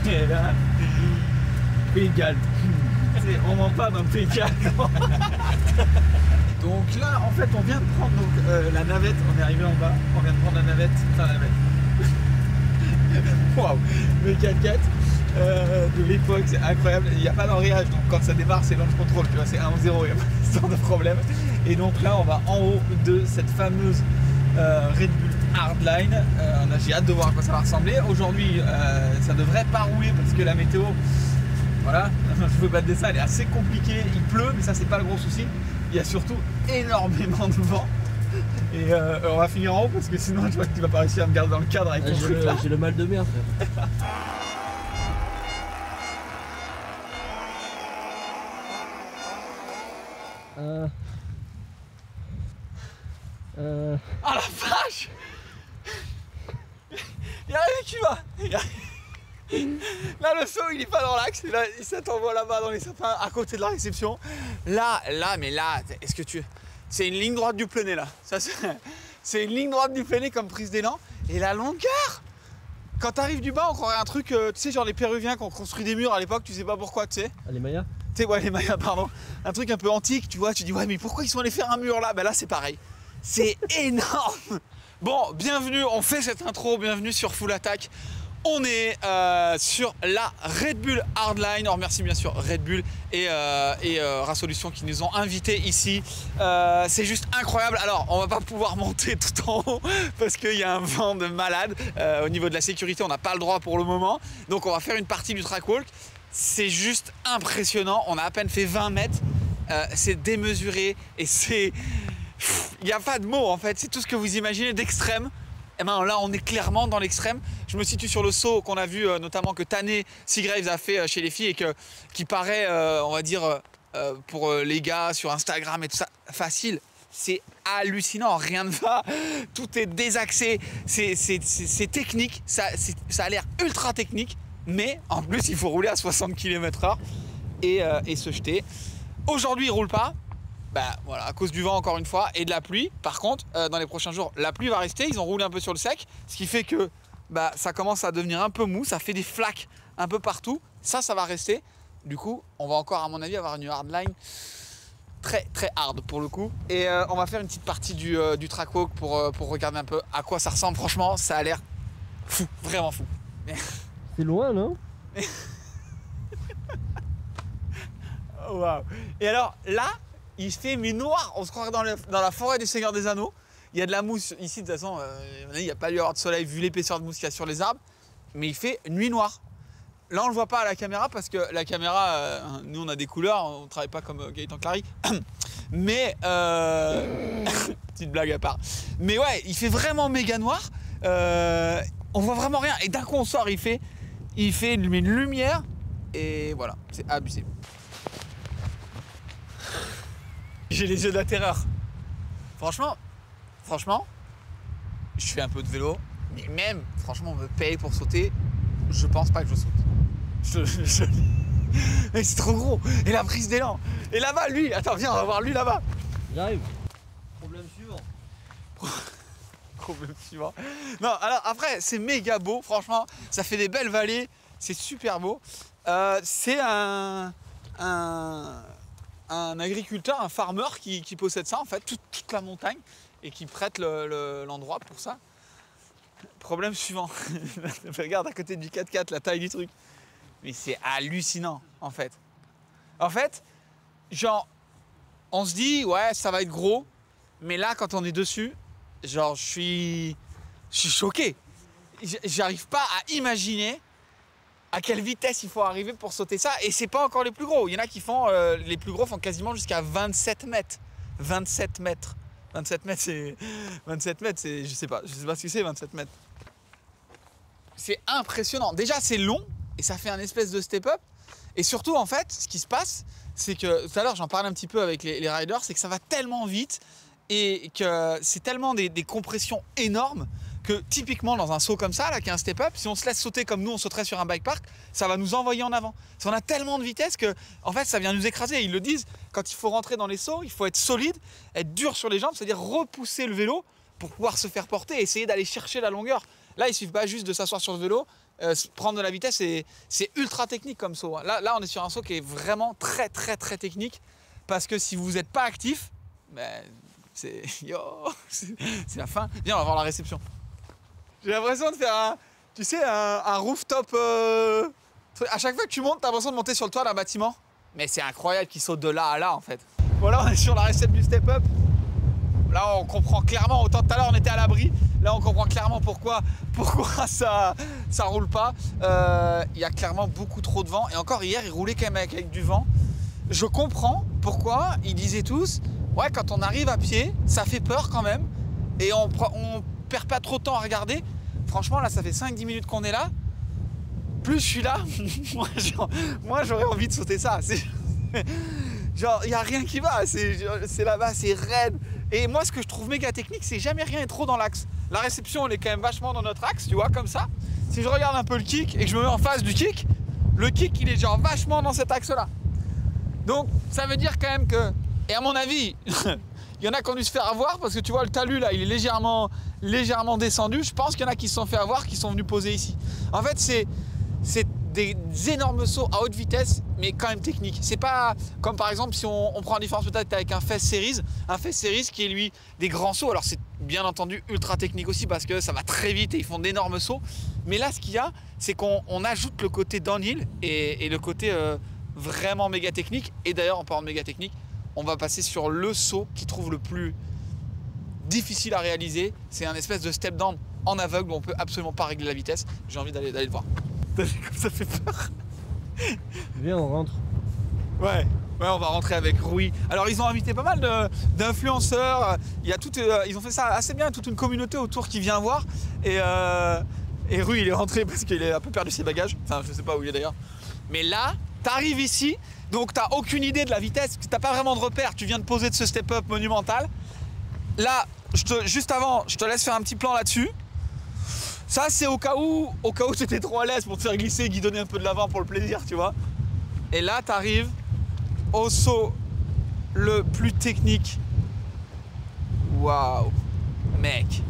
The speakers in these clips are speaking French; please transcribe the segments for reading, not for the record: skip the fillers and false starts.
Et là, Pays de Galles. On ment pas dans le Pays de Galles. Donc là, en fait, on vient de prendre donc, la navette. On est arrivé en bas. On vient de prendre la navette. Enfin, la navette. Waouh, le 4x4 de l'époque, c'est incroyable. Il n'y a pas d'embrayage, donc quand ça démarre, c'est launch control. Tu vois, c'est 1-0, il n'y a pas ce genre de problème. Et donc là, on va en haut de cette fameuse Red Bull Hardline. J'ai hâte de voir à quoi ça va ressembler. Aujourd'hui, ça devrait pas rouler parce que la météo, voilà, je veux pas de dessin, elle est assez compliquée. Il pleut, mais ça, c'est pas le gros souci. Il y a surtout énormément de vent. Et on va finir en haut parce que sinon, je vois que tu vas pas réussir à me garder dans le cadre avec ton truc là. J'ai le mal de mer, frère. Ah la vache! Y'a rien qui va! Là le saut il est pas dans l'axe, là il s'envoie là-bas dans les sapins à côté de la réception. Là, est-ce que tu... C'est une ligne droite du plein là. C'est une ligne droite du plein comme prise d'élan. Et la longueur! Quand t'arrives du bas, on croirait un truc, tu sais, genre les Péruviens qui ont construit des murs à l'époque, tu sais pas pourquoi, tu sais. Ah, les Mayas? Tu sais, ouais, les Mayas, pardon. Un truc un peu antique, tu vois, tu dis, ouais, mais pourquoi ils sont allés faire un mur là? Ben là, c'est pareil. C'est énorme! Bon, bienvenue, on fait cette intro, bienvenue sur Full Attack. On est sur la Red Bull Hardline. On remercie bien sûr Red Bull et Rasolution qui nous ont invités ici. C'est juste incroyable. Alors, on va pas pouvoir monter tout en haut parce qu'il y a un vent de malade. Au niveau de la sécurité, on n'a pas le droit pour le moment. Donc, on va faire une partie du track walk. C'est juste impressionnant. On a à peine fait 20 mètres. C'est démesuré et c'est... Il n'y a pas de mots en fait. C'est tout ce que vous imaginez d'extrême. Et ben là, on est clairement dans l'extrême. Je me situe sur le saut qu'on a vu, notamment que Tané Seagraves a fait chez les filles et qui paraît, on va dire, pour les gars sur Instagram et tout ça, facile. C'est hallucinant, rien ne va, tout est désaxé, c'est technique, ça a l'air ultra technique, mais en plus, il faut rouler à 60 km/h et se jeter. Aujourd'hui, il ne roule pas. Bah voilà, à cause du vent encore une fois et de la pluie. Par contre, dans les prochains jours, la pluie va rester. Ils ont roulé un peu sur le sec, ce qui fait que bah, ça commence à devenir un peu mou. Ça fait des flaques un peu partout. Ça va rester. Du coup, on va encore, à mon avis, avoir une hardline très très hard pour le coup. Et on va faire une petite partie du track walk pour regarder un peu à quoi ça ressemble. Franchement, ça a l'air fou, vraiment fou. C'est loin, non? Oh, wow. Et alors là, il fait mais noir, on se croirait dans la forêt du Seigneur des Anneaux. Il y a de la mousse ici, de toute façon, il n'y a pas lieu d'avoir de soleil vu l'épaisseur de mousse qu'il y a sur les arbres. Mais il fait nuit noire. Là, on ne le voit pas à la caméra parce que la caméra, nous on a des couleurs, on ne travaille pas comme Gaëtan Clary. Mais, petite blague à part. Mais ouais, il fait vraiment méga noir. On voit vraiment rien. Et d'un coup, on sort, il fait une lumière. Et voilà, c'est abusé. J'ai les yeux de la terreur. Franchement, je fais un peu de vélo, mais même, franchement, on me paye pour sauter, je pense pas que je saute. Mais c'est trop gros. Et la prise d'élan. Et là-bas, lui, attends, viens, on va voir lui là-bas. J'arrive. Problème suivant. Problème suivant. Non, alors après, c'est méga beau, franchement, ça fait des belles vallées, c'est super beau. C'est un agriculteur, un farmer qui possède ça en fait, toute la montagne et qui prête l'endroit pour ça. Problème suivant, regarde à côté du 4x4 la taille du truc. Mais c'est hallucinant en fait. En fait, genre, on se dit ouais ça va être gros, mais là quand on est dessus, genre je suis choqué. J'arrive pas à imaginer à quelle vitesse il faut arriver pour sauter ça. Et c'est pas encore les plus gros. Il y en a qui font, les plus gros font quasiment jusqu'à 27 mètres. 27 mètres. 27 mètres, c'est... 27 mètres, c'est... Je sais pas ce que c'est, 27 mètres. C'est impressionnant. Déjà, c'est long et ça fait un espèce de step-up. Et surtout, en fait, ce qui se passe, c'est que... Tout à l'heure, j'en parlais un petit peu avec les riders, c'est que ça va tellement vite et que c'est tellement des compressions énormes que typiquement dans un saut comme ça, là, qui est un step-up, si on se laisse sauter comme nous, on sauterait sur un bike park, ça va nous envoyer en avant. Parce qu'on a tellement de vitesse que, en fait, ça vient nous écraser. Ils le disent, quand il faut rentrer dans les sauts, il faut être solide, être dur sur les jambes, c'est-à-dire repousser le vélo pour pouvoir se faire porter et essayer d'aller chercher la longueur. Là, il suffit pas juste de s'asseoir sur le vélo, prendre de la vitesse, c'est ultra technique comme saut. Hein. Là, on est sur un saut qui est vraiment très technique, parce que si vous n'êtes pas actif, ben, c'est la fin. Viens, on va voir la réception. J'ai l'impression de faire un rooftop. À chaque fois que tu montes, t'as l'impression de monter sur le toit d'un bâtiment. Mais c'est incroyable qu'il saute de là à là en fait. Voilà, on est sur la réception du step-up. Là, on comprend clairement, autant tout à l'heure on était à l'abri, là on comprend clairement pourquoi ça roule pas. Il y a clairement beaucoup trop de vent. Et encore hier, il roulait quand même avec du vent. Je comprends pourquoi ils disaient tous, ouais, quand on arrive à pied, ça fait peur quand même. Et on perd pas trop de temps à regarder. Franchement, là, ça fait 5-10 minutes qu'on est là. Plus je suis là, moi j'aurais envie de sauter ça. Genre, il n'y a rien qui va. C'est là-bas, c'est raide. Et moi, ce que je trouve méga technique, c'est jamais rien est trop dans l'axe. La réception, elle est quand même vachement dans notre axe, tu vois, comme ça. Si je regarde un peu le kick et que je me mets en face du kick, le kick, il est genre vachement dans cet axe-là. Donc, ça veut dire quand même que, et à mon avis, il y en a qui ont dû se faire avoir parce que tu vois, le talus là, il est légèrement descendu. Je pense qu'il y en a qui se sont fait avoir, qui sont venus poser ici. En fait, c'est des énormes sauts à haute vitesse, mais quand même techniques. C'est pas comme par exemple si on prend la différence peut-être avec un Fast Series qui est lui des grands sauts. Alors c'est bien entendu ultra technique aussi parce que ça va très vite et ils font d'énormes sauts. Mais là, ce qu'il y a, c'est qu'on ajoute le côté downhill et le côté vraiment méga technique. Et d'ailleurs, en parlant de méga technique, on va passer sur le saut qui trouve le plus difficile à réaliser. C'est un espèce de step down en aveugle où on peut absolument pas régler la vitesse. J'ai envie d'aller le voir. T'as vu comme ça fait peur? Viens, on rentre. Ouais, on va rentrer avec Rui. Alors ils ont invité pas mal d'influenceurs. Ils ont fait ça assez bien, toute une communauté autour qui vient voir. Et Rui, il est rentré parce qu'il a un peu perdu ses bagages. Enfin, je sais pas où il est d'ailleurs. Mais là, t'arrives ici, donc t'as aucune idée de la vitesse, t'as pas vraiment de repère. Tu viens de poser de ce step-up monumental. Là, juste avant, je te laisse faire un petit plan là-dessus. Ça, c'est au cas où t'étais trop à l'aise pour te faire glisser et guidonner un peu de l'avant pour le plaisir, tu vois. Et là, t'arrives au saut le plus technique. Waouh, mec.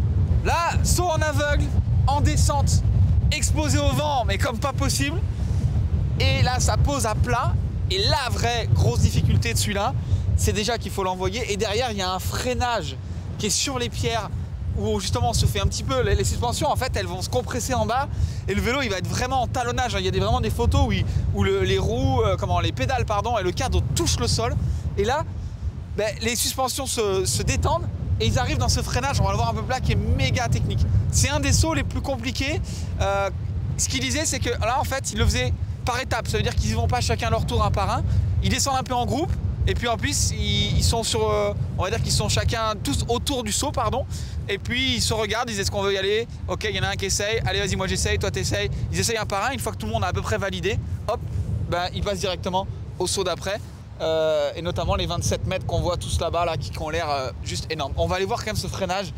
Là, saut en aveugle, en descente, exposé au vent, mais comme pas possible. Et là, ça pose à plat. Et la vraie grosse difficulté de celui-là, c'est déjà qu'il faut l'envoyer. Et derrière, il y a un freinage qui est sur les pierres, où justement on se fait un petit peu, les suspensions en fait elles vont se compresser en bas et le vélo il va être vraiment en talonnage. Il y a vraiment des photos où les roues, les pédales pardon, et le cadre touchent le sol et là les suspensions se détendent et ils arrivent dans ce freinage, on va le voir un peu plus là, qui est méga technique. C'est un des sauts les plus compliqués. Ce qu'il disait c'est que là en fait ils le faisaient par étapes, ça veut dire qu'ils ne vont pas chacun leur tour un par un, ils descendent un peu en groupe. Et puis en plus, ils sont sur, on va dire qu'ils sont chacun tous autour du saut, pardon. Et puis ils se regardent, ils disent est-ce qu'on veut y aller? Ok, il y en a un qui essaye, allez vas-y moi j'essaye, toi t'essayes. Ils essayent un par un, une fois que tout le monde a à peu près validé, hop, ils passent directement au saut d'après. Et notamment les 27 mètres qu'on voit tous là-bas, là, qui ont l'air juste énormes. On va aller voir quand même ce freinage.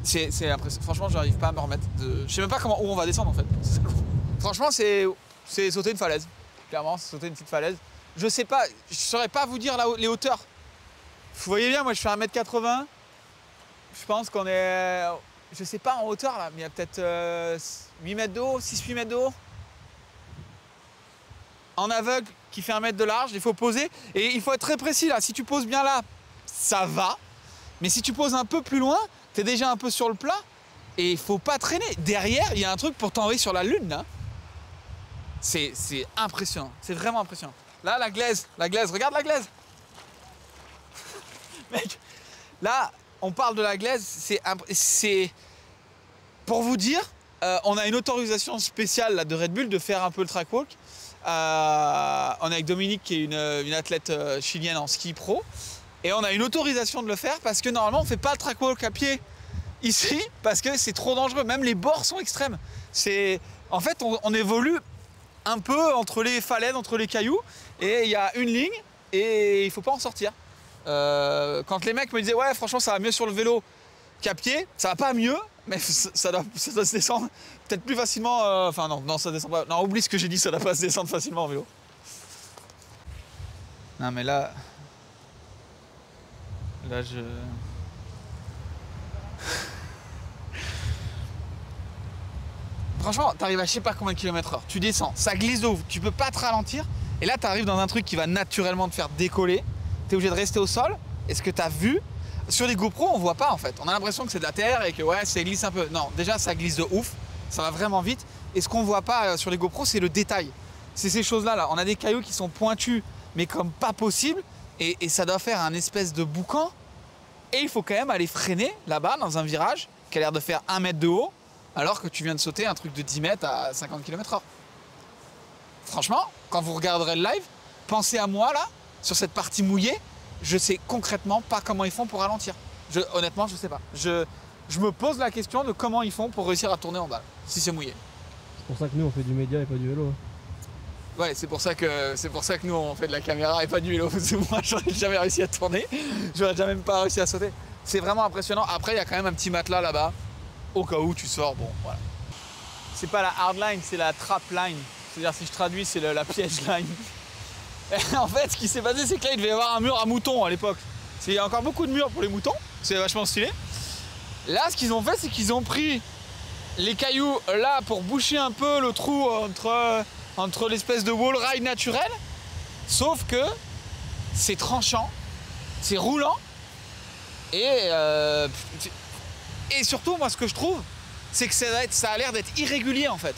C'est impressionnant. Franchement, je n'arrive pas à me remettre. Je sais même pas où on va descendre en fait. Franchement, c'est sauter une falaise. Clairement, c'est sauter une petite falaise. Je sais pas, je saurais pas vous dire les hauteurs. Vous voyez bien, moi je fais 1m80. Je pense qu'on est, je sais pas en hauteur là, mais il y a peut-être 8 mètres d'eau, 6-8 mètres d'eau. En aveugle qui fait 1 mètre de large, il faut poser. Et il faut être très précis là, si tu poses bien là, ça va. Mais si tu poses un peu plus loin, tu es déjà un peu sur le plat. Et il faut pas traîner. Derrière, il y a un truc pour t'envoyer sur la lune là. C'est impressionnant, c'est vraiment impressionnant. Là, la glaise, regarde la glaise. Mec, là, on parle de la glaise, c'est pour vous dire, on a une autorisation spéciale là, de Red Bull de faire un peu le track walk. On est avec Dominique qui est une athlète chilienne en ski pro. Et on a une autorisation de le faire parce que normalement, on ne fait pas le track walk à pied ici parce que c'est trop dangereux. Même les bords sont extrêmes. En fait, on évolue un peu entre les falaises, entre les cailloux, et il y a une ligne et il faut pas en sortir. Quand les mecs me disaient ouais franchement ça va mieux sur le vélo qu'à pied, ça va pas mieux, mais ça doit se descendre peut-être plus facilement. Enfin non ça descend pas. Non, oublie ce que j'ai dit, ça doit pas se descendre facilement en vélo. Non mais là franchement, t'arrives à je sais pas combien de kilomètres heure. Tu descends, ça glisse de ouf, tu peux pas te ralentir. Et là, t'arrives dans un truc qui va naturellement te faire décoller. T'es obligé de rester au sol. Est-ce que t'as vu? Sur les GoPro, on voit pas en fait. On a l'impression que c'est de la terre et que ouais, ça glisse un peu. Non, déjà, ça glisse de ouf. Ça va vraiment vite. Et ce qu'on voit pas sur les GoPro, c'est le détail. C'est ces choses-là. Là. On a des cailloux qui sont pointus, mais comme pas possible. Et ça doit faire un espèce de boucan. Et il faut quand même aller freiner là-bas dans un virage qui a l'air de faire 1 mètre de haut, alors que tu viens de sauter un truc de 10 mètres à 50 km/h. Franchement, quand vous regarderez le live, pensez à moi là, sur cette partie mouillée. Je sais concrètement pas comment ils font pour ralentir. Honnêtement, je sais pas. Je me pose la question de comment ils font pour réussir à tourner en balle, si c'est mouillé. C'est pour ça que nous on fait du média et pas du vélo. Ouais, c'est pour ça que nous on fait de la caméra et pas du vélo. Parce que moi j'aurais jamais réussi à tourner, j'aurais jamais même pas réussi à sauter. C'est vraiment impressionnant. Après il y a quand même un petit matelas là-bas, au cas où tu sors, bon voilà. C'est pas la hard line, c'est la trap line. C'est-à-dire si je traduis, c'est la piège line. Et en fait, ce qui s'est passé, c'est que là il devait y avoir un mur à moutons à l'époque. Il y a encore beaucoup de murs pour les moutons, c'est vachement stylé. Là, ce qu'ils ont fait, c'est qu'ils ont pris les cailloux là pour boucher un peu le trou entre l'espèce de wall ride naturel, sauf que c'est tranchant, c'est roulant, et surtout, moi, ce que je trouve, c'est que ça a l'air d'être irrégulier, en fait.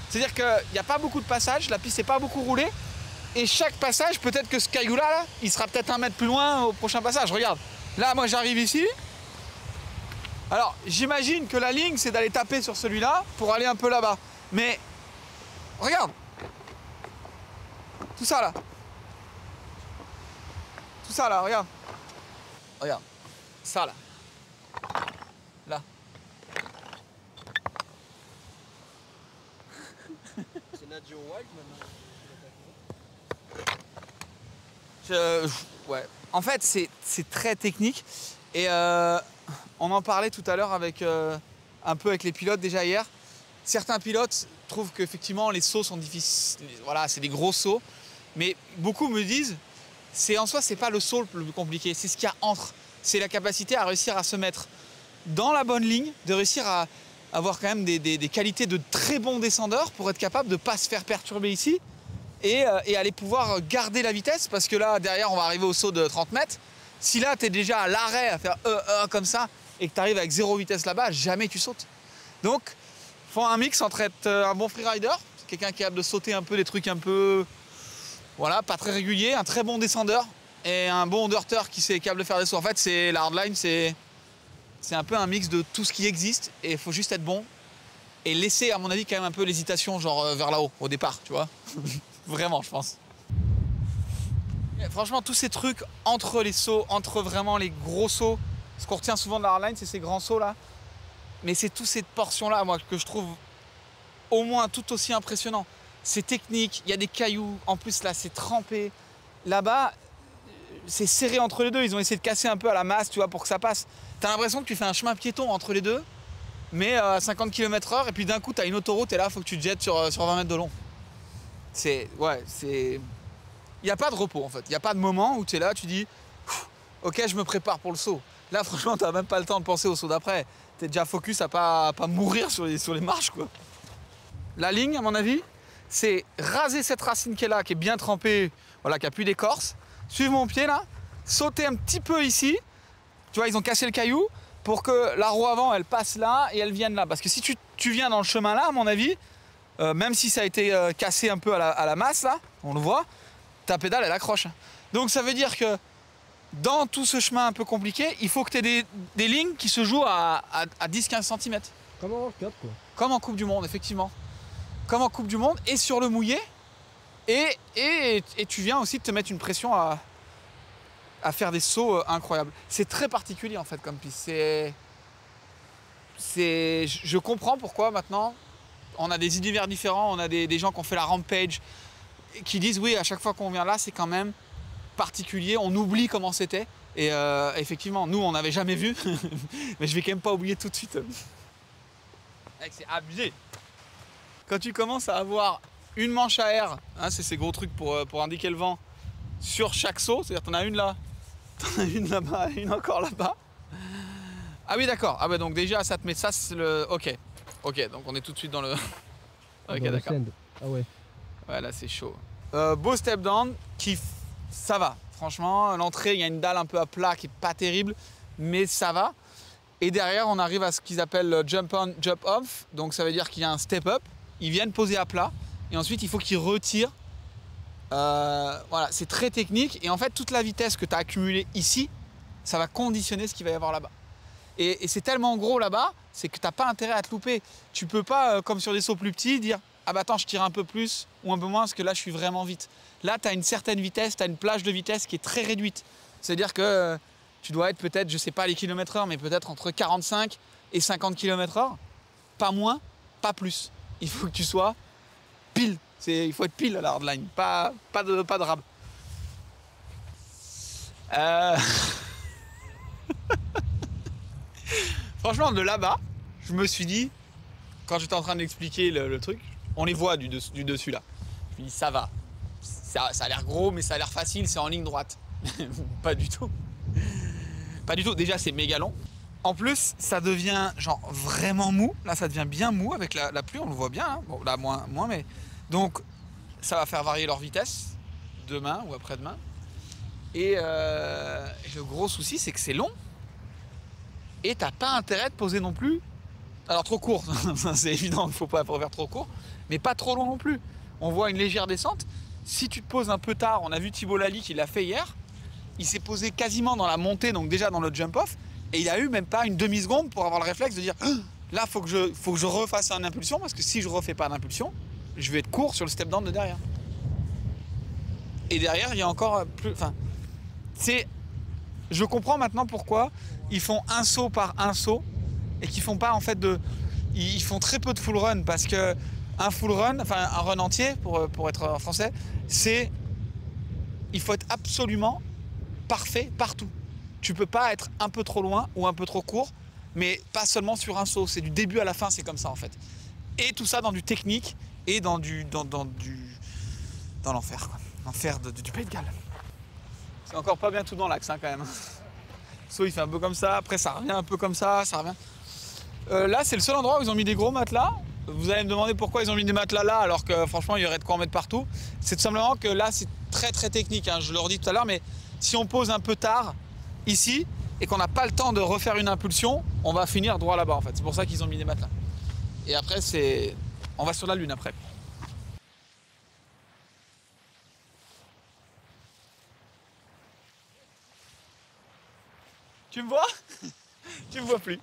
C'est-à-dire qu'il n'y a pas beaucoup de passages, la piste n'est pas beaucoup roulée, et chaque passage, peut-être que ce caillou-là, là, il sera peut-être 1 mètre plus loin au prochain passage. Regarde, là, moi, j'arrive ici. Alors, j'imagine que la ligne, c'est d'aller taper sur celui-là pour aller un peu là-bas. Mais, regarde. Tout ça, là. Tout ça, là, regarde. Regarde. Ça, là. Là. C'est Nadio Wild maintenant. Ouais. En fait, c'est très technique. Et on en parlait tout à l'heure avec un peu avec les pilotes déjà hier. Certains pilotes trouvent qu'effectivement les sauts sont difficiles. Voilà, c'est des gros sauts. Mais beaucoup me disent, en soi, c'est pas le saut le plus compliqué, c'est ce qu'il y a entre. C'est la capacité à réussir à se mettre dans la bonne ligne, de réussir à avoir quand même des qualités de très bons descendeurs pour être capable de ne pas se faire perturber ici et aller pouvoir garder la vitesse, parce que là, derrière, on va arriver au saut de 30 mètres. Si là, tu es déjà à l'arrêt à faire comme ça et que tu arrives avec 0 vitesse là-bas, jamais tu sautes. Donc, il faut un mix entre être un bon freerider, quelqu'un qui est capable de sauter un peu des trucs un peu, voilà, pas très réguliers, un très bon descendeur et un bon underter qui est capable de faire des sauts. En fait, la hardline, c'est un peu un mix de tout ce qui existe et il faut juste être bon et laisser, à mon avis, quand même un peu l'hésitation, genre vers là-haut, au départ, tu vois. Vraiment, je pense. Et franchement, tous ces trucs entre les sauts, entre vraiment les gros sauts, ce qu'on retient souvent de la hardline, c'est ces grands sauts là. Mais c'est toute cette portion-là, moi, que je trouve au moins tout aussi impressionnant. C'est technique, il y a des cailloux, en plus là, c'est trempé. Là-bas, c'est serré entre les deux, ils ont essayé de casser un peu à la masse, tu vois, pour que ça passe. T'as l'impression que tu fais un chemin piéton entre les deux, mais à 50 km/h, et puis d'un coup, t'as une autoroute, et là, il faut que tu te jettes sur 20 mètres de long. Il n'y a pas de repos, en fait. Il n'y a pas de moment où tu es là, tu dis, ok, je me prépare pour le saut. Là, franchement, tu n'as même pas le temps de penser au saut d'après. Tu es déjà focus à pas mourir sur les marches, quoi. La ligne, à mon avis, c'est raser cette racine qui est là, qui est bien trempée, voilà, qui n'a plus d'écorce, suivre mon pied, là, sauter un petit peu ici. Tu vois, ils ont cassé le caillou pour que la roue avant, elle passe là et elle vienne là. Parce que si tu viens dans le chemin là, à mon avis, même si ça a été cassé un peu à la masse, là, on le voit, ta pédale, elle accroche. Donc ça veut dire que dans tout ce chemin un peu compliqué, il faut que tu aies des lignes qui se jouent à 10-15 cm. Comme en World Cup, quoi. Comme en Coupe du Monde, effectivement. Comme en Coupe du Monde, et sur le mouillé. Et tu viens aussi de te mettre une pression à faire des sauts incroyables. C'est très particulier, en fait, comme piste. Je comprends pourquoi, maintenant, on a des univers différents, on a des gens qui ont fait la Rampage, qui disent, oui, à chaque fois qu'on vient là, c'est quand même particulier, on oublie comment c'était. Et effectivement, nous, on n'avait jamais vu, mais je vais quand même pas oublier tout de suite. C'est abusé. Quand tu commences à avoir une manche à air, hein, c'est ces gros trucs pour indiquer le vent, sur chaque saut, c'est-à-dire t'en as une là, t'en as une là-bas, une encore là-bas. Ah oui, d'accord. Ah bah donc déjà, ça te met ça, c'est le... Ok, donc on est tout de suite dans le... Ok, dans le d'accord. sand. Ah ouais. Ouais, là c'est chaud. Beau step down qui ça va. Franchement, l'entrée, il y a une dalle un peu à plat qui est pas terrible, mais ça va. Et derrière, on arrive à ce qu'ils appellent le jump on, jump off. Donc ça veut dire qu'il y a un step up. Ils viennent poser à plat et ensuite il faut qu'ils retirent. Voilà, c'est très technique et en fait toute la vitesse que tu as accumulée ici, ça va conditionner ce qu'il va y avoir là-bas. Et c'est tellement gros là-bas, c'est que tu n'as pas intérêt à te louper. Tu peux pas, comme sur des sauts plus petits, dire « Ah bah attends, je tire un peu plus ou un peu moins parce que là, je suis vraiment vite. » Là, tu as une certaine vitesse, tu as une plage de vitesse qui est très réduite. C'est-à-dire que tu dois être peut-être, je sais pas les kilomètres/heure, mais peut-être entre 45 et 50 km/h. Pas moins, pas plus. Il faut que tu sois pile. Il faut être pile à la hardline, pas de rab. Franchement, de là-bas, je me suis dit, quand j'étais en train d'expliquer le truc, on les voit du dessus là. Je me dis, ça va. Ça a l'air gros, mais ça a l'air facile, c'est en ligne droite. Pas du tout. Pas du tout. Déjà, c'est méga long. En plus, ça devient genre vraiment mou. Là, ça devient bien mou avec la pluie, on le voit bien. Hein. Bon, là, moins, mais. Donc, ça va faire varier leur vitesse demain ou après-demain. Et le gros souci, c'est que c'est long. Et t'as pas intérêt de poser non plus. Alors trop court, c'est évident, il ne faut pas faire trop court, mais pas trop long non plus. On voit une légère descente. Si tu te poses un peu tard, on a vu Thibaut Lally qui l'a fait hier, il s'est posé quasiment dans la montée, donc déjà dans le jump-off, et il a eu même pas une demi-seconde pour avoir le réflexe de dire là, faut que je refasse une impulsion, parce que si je refais pas d'impulsion, je vais être court sur le step-down de derrière. Et derrière, il y a encore plus... Enfin, c'est... Je comprends maintenant pourquoi ils font un saut par un saut et qu'ils font pas en fait de... Ils font très peu de full run parce que un full run, enfin un run entier pour être en français, c'est... Il faut être absolument parfait partout. Tu peux pas être un peu trop loin ou un peu trop court, mais pas seulement sur un saut. C'est du début à la fin, c'est comme ça en fait. Et tout ça dans du technique et dans l'enfer, quoi. L'enfer du Pays de Galles. C'est encore pas bien tout dans l'axe hein, quand même. Le saut il fait un peu comme ça, après ça revient un peu comme ça revient. Là c'est le seul endroit où ils ont mis des gros matelas. Vous allez me demander pourquoi ils ont mis des matelas là alors que franchement il y aurait de quoi en mettre partout. C'est tout simplement que là c'est très très technique, hein, je le redis tout à l'heure, mais si on pose un peu tard ici et qu'on n'a pas le temps de refaire une impulsion, on va finir droit là-bas en fait. C'est pour ça qu'ils ont mis des matelas. Et après c'est... On va sur la lune après. Tu me vois? Tu me vois plus.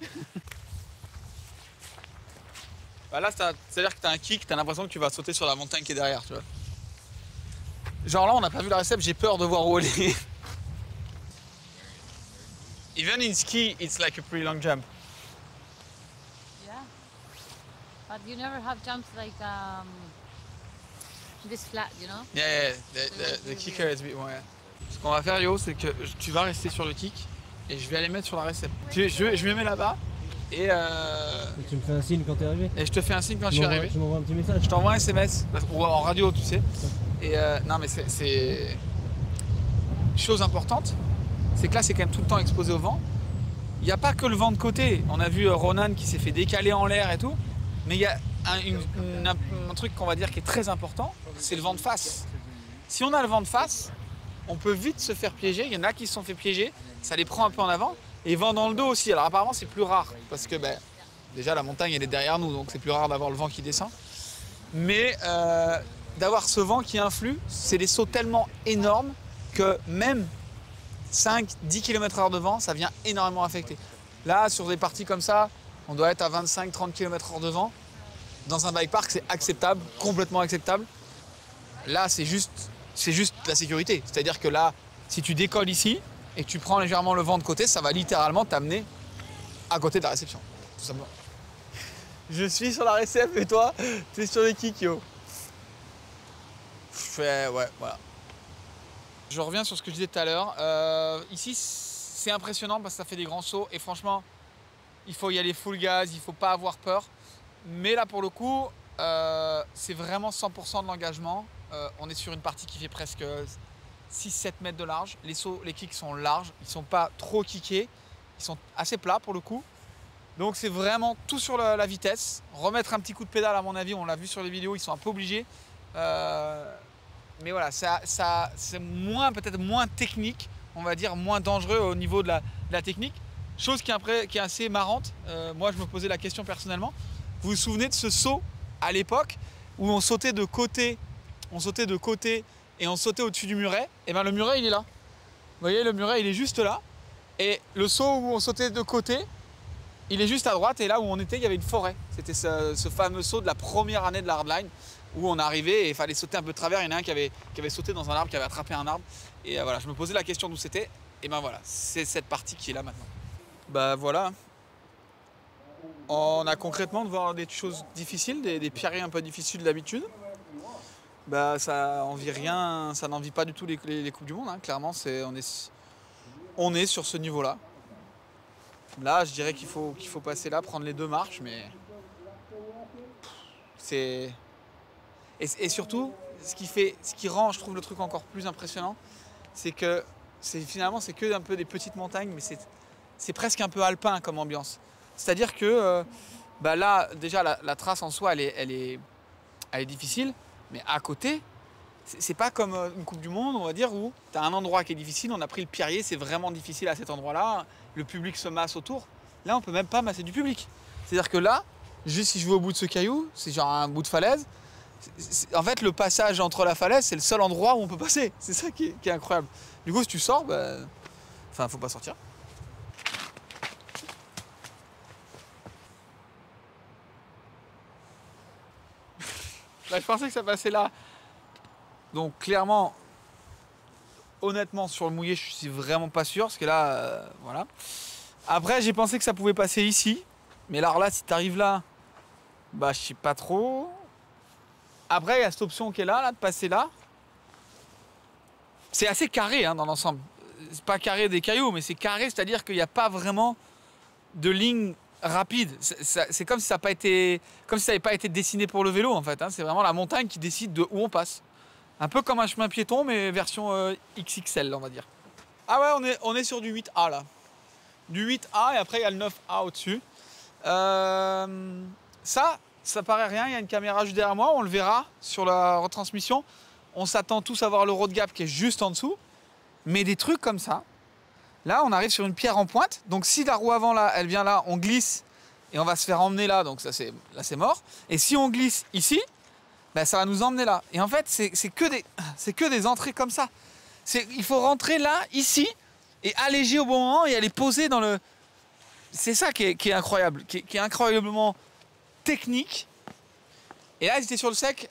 Bah là, c'est-à-dire que tu as un kick, tu as l'impression que tu vas sauter sur la montagne qui est derrière, tu vois. Genre là, on n'a pas vu la réception, j'ai peur de voir où elle est. Even in ski, it's like a pretty long jump. Yeah. But you never have jumps like this flat, you know? Yeah, the kicker is a bit more, yeah. Ce qu'on va faire, Yo, c'est que tu vas rester sur le kick et je vais aller mettre sur la réception. Je me mets là-bas et tu me fais un signe quand t'es arrivé. Et je te fais un signe quand je suis arrivé. Tu m'envoies un petit message. Je t'envoie un SMS ou en radio, tu sais. Et non, mais c'est chose importante, c'est que là, c'est quand même tout le temps exposé au vent. Il n'y a pas que le vent de côté. On a vu Ronan qui s'est fait décaler en l'air et tout, mais il y a un truc qu'on va dire qui est très important, c'est le vent de face. Si on a le vent de face, on peut vite se faire piéger. Il y en a qui se sont fait piéger, ça les prend un peu en avant. Et vent dans le dos aussi. Alors apparemment c'est plus rare parce que déjà la montagne elle est derrière nous, donc c'est plus rare d'avoir le vent qui descend. Mais d'avoir ce vent qui influe, c'est des sauts tellement énormes que même 5-10 km/h de vent, ça vient énormément affecter. Là, sur des parties comme ça, on doit être à 25-30 km/h de vent. Dans un bike park, c'est acceptable, complètement acceptable. Là, c'est juste la sécurité. C'est-à-dire que là, si tu décolles ici et que tu prends légèrement le vent de côté, ça va littéralement t'amener à côté de la réception, tout simplement. Je suis sur la réception et toi, t'es sur les kicks, Yo. Ouais, voilà. Je reviens sur ce que je disais tout à l'heure. Ici, c'est impressionnant parce que ça fait des grands sauts et franchement, il faut y aller full gaz, il ne faut pas avoir peur. Mais là, pour le coup, c'est vraiment 100% de l'engagement. On est sur une partie qui fait presque 6-7 mètres de large. Les sauts, les kicks sont larges, ils ne sont pas trop kickés, ils sont assez plats pour le coup. Donc c'est vraiment tout sur la vitesse. Remettre un petit coup de pédale à mon avis, on l'a vu sur les vidéos, ils sont un peu obligés. Mais voilà, c'est peut-être moins technique, on va dire moins dangereux au niveau de la technique. Chose qui est assez marrante. Moi je me posais la question personnellement. Vous vous souvenez de ce saut à l'époque où on sautait de côté et on sautait au-dessus du muret? Et bien le muret il est là. Vous voyez, le muret il est juste là. Et le saut où on sautait de côté, il est juste à droite. Et là où on était, il y avait une forêt. C'était ce fameux saut de la première année de la hardline où on arrivait et il fallait sauter un peu de travers. Il y en a un qui avait sauté dans un arbre, qui avait attrapé un arbre. Et voilà, je me posais la question d'où c'était. Et ben voilà, c'est cette partie qui est là maintenant. Bah voilà. On a concrètement de voir des choses difficiles, des pierreries un peu difficiles d'habitude. Bah ça n'en vit pas du tout les Coupes du Monde, hein. Clairement, on est sur ce niveau-là. Là, je dirais qu'il faut passer là, prendre les 2 marches, mais c'est... Et surtout, ce qui rend, je trouve, le truc encore plus impressionnant, c'est que finalement, c'est que un peu des petites montagnes, mais c'est presque un peu alpin comme ambiance. C'est-à-dire que bah là, déjà, la trace en soi, elle est difficile, mais à côté, c'est pas comme une Coupe du Monde, on va dire, où tu as un endroit qui est difficile, on a pris le Pierrier, c'est vraiment difficile à cet endroit-là, le public se masse autour. Là, on peut même pas masser du public. C'est-à-dire que là, juste si je vais au bout de ce caillou, c'est genre un bout de falaise, en fait, le passage entre la falaise, c'est le seul endroit où on peut passer. C'est ça qui est incroyable. Du coup, si tu sors, bah... Enfin, faut pas sortir. Là, je pensais que ça passait là. Donc, clairement, honnêtement, sur le mouillé, je suis vraiment pas sûr. Parce que là, voilà. Après, j'ai pensé que ça pouvait passer ici. Mais alors là, si tu arrives là, bah, je sais pas trop. Après, il y a cette option qui est là, de passer là. C'est assez carré hein, dans l'ensemble. C'est pas carré des cailloux, mais c'est carré, c'est-à-dire qu'il n'y a pas vraiment de ligne rapide. C'est comme si ça n'avait pas été dessiné pour le vélo en fait. Hein. C'est vraiment la montagne qui décide de où on passe. Un peu comme un chemin piéton, mais version XXL, on va dire. Ah ouais, on est sur du 8A là. Du 8A et après il y a le 9A au-dessus. Ça paraît rien, il y a une caméra juste derrière moi, on le verra sur la retransmission. On s'attend tous à voir le road gap qui est juste en dessous. Mais des trucs comme ça, là on arrive sur une pierre en pointe. Donc si la roue avant là, elle vient là, on glisse et on va se faire emmener là, donc là c'est mort. Et si on glisse ici, ben, ça va nous emmener là. Et en fait c'est que des entrées comme ça. Il faut rentrer là, ici, et alléger au bon moment et aller poser dans le... C'est ça qui est incroyable, qui est incroyablement technique. Et là ils étaient sur le sec.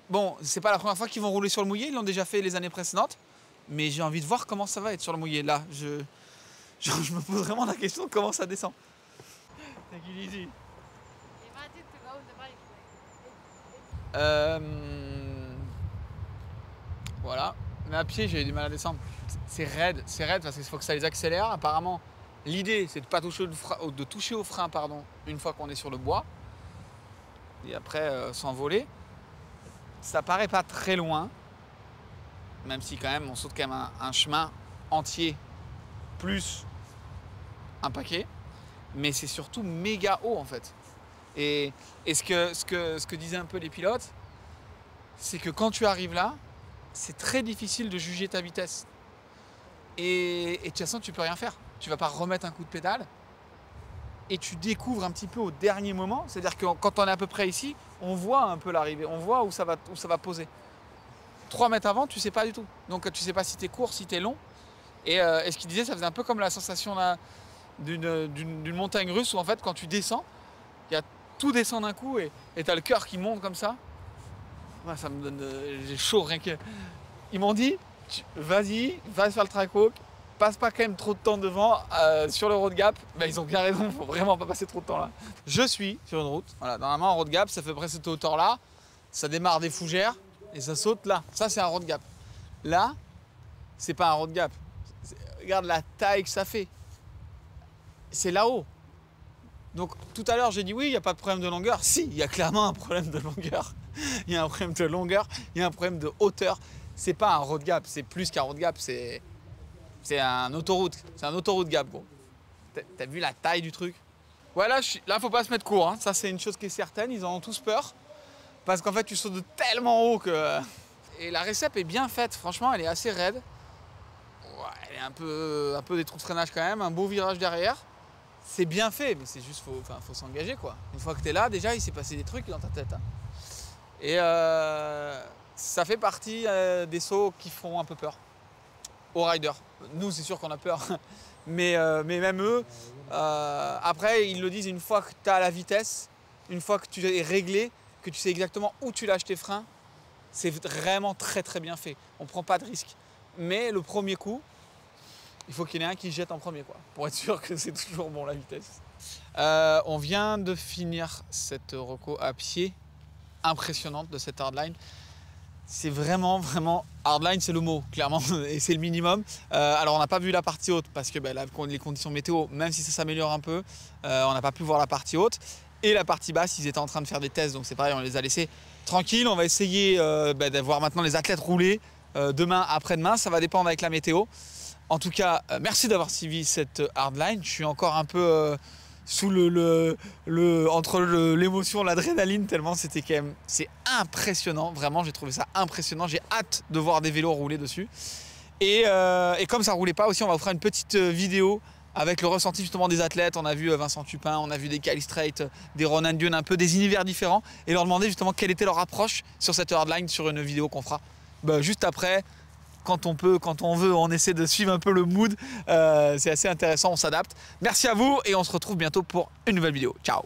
Bon, c'est pas la première fois qu'ils vont rouler sur le mouillé, ils l'ont déjà fait les années précédentes. Mais j'ai envie de voir comment ça va être sur le mouillé. Là, je me pose vraiment la question de comment ça descend. Take it easy. Voilà. Mais à pied, j'ai eu du mal à descendre. C'est raide parce qu'il faut que ça les accélère. Apparemment, l'idée, c'est de pas toucher au frein, pardon, une fois qu'on est sur le bois. Et après, s'envoler. Ça paraît pas très loin. Même si quand même on saute quand même un chemin entier plus un paquet, mais c'est surtout méga haut en fait. Et ce que disaient un peu les pilotes, c'est que quand tu arrives là, c'est très difficile de juger ta vitesse. Et de toute façon, tu peux rien faire. Tu vas pas remettre un coup de pédale. Et tu découvres un petit peu au dernier moment. C'est-à-dire que quand on est à peu près ici, on voit un peu l'arrivée, on voit où ça va poser. 3 mètres avant, tu sais pas du tout. Donc tu sais pas si t'es court, si t'es long. Et ce qu'il disait, ça faisait un peu comme la sensation d'une montagne russe où en fait quand tu descends, il y a tout descend d'un coup et t'as le cœur qui monte comme ça. Ouais, ça me donne j'ai chaud rien que. Ils m'ont dit vas-y, va faire le track walk, passe pas quand même trop de temps devant sur le road gap. Ben, ils ont bien raison, faut vraiment pas passer trop de temps là. Je suis sur une route. Voilà, normalement un road gap, ça fait près cette hauteur là. Ça démarre des fougères. Et ça saute là. Ça, c'est un road gap. Là, c'est pas un road gap. Regarde la taille que ça fait. C'est là-haut. Donc, tout à l'heure, j'ai dit oui, il n'y a pas de problème de longueur. Si, il y a clairement un problème de longueur. Il y a un problème de longueur, il y a un problème de hauteur. C'est pas un road gap, c'est plus qu'un road gap. C'est un autoroute. C'est un autoroute gap, gros. T'as vu la taille du truc? Ouais, là, faut pas se mettre court, hein. Ça, c'est une chose qui est certaine. Ils en ont tous peur. Parce qu'en fait, tu sautes de tellement haut que... Et la récep est bien faite. Franchement, elle est assez raide. Ouais, elle est un peu des trous de freinage quand même. Un beau virage derrière. C'est bien fait, mais c'est juste, faut s'engager, quoi. Une fois que tu es là, déjà, il s'est passé des trucs dans ta tête. Hein. Et ça fait partie des sauts qui font un peu peur aux riders. Nous, c'est sûr qu'on a peur. Mais même eux, après, ils le disent, une fois que tu as la vitesse, une fois que tu es réglé, que tu sais exactement où tu lâches tes freins, c'est vraiment très très bien fait. On ne prend pas de risque. Mais le premier coup, il faut qu'il y en ait un qui jette en premier, quoi, pour être sûr que c'est toujours bon la vitesse. On vient de finir cette reco à pied impressionnante de cette hardline. C'est vraiment hardline, c'est le mot, clairement, et c'est le minimum. Alors on n'a pas vu la partie haute parce que les conditions météo, même si ça s'améliore un peu, on n'a pas pu voir la partie haute. Et la partie basse, ils étaient en train de faire des tests, donc c'est pareil, on les a laissés tranquilles. On va essayer de voir maintenant les athlètes rouler demain, après-demain, ça va dépendre avec la météo. En tout cas, merci d'avoir suivi cette hardline. Je suis encore un peu sous entre l'émotion, l'adrénaline, tellement c'était quand même, c'est impressionnant. Vraiment, j'ai trouvé ça impressionnant. J'ai hâte de voir des vélos rouler dessus. Et comme ça roulait pas aussi, on va vous faire une petite vidéo avec le ressenti justement des athlètes. On a vu Vincent Tupin, on a vu des Kyle Strait, des Ronan Dune, un peu des univers différents, et leur demander justement quelle était leur approche sur cette hardline sur une vidéo qu'on fera juste après. Quand on peut, quand on veut, on essaie de suivre un peu le mood. C'est assez intéressant, on s'adapte. Merci à vous et on se retrouve bientôt pour une nouvelle vidéo. Ciao!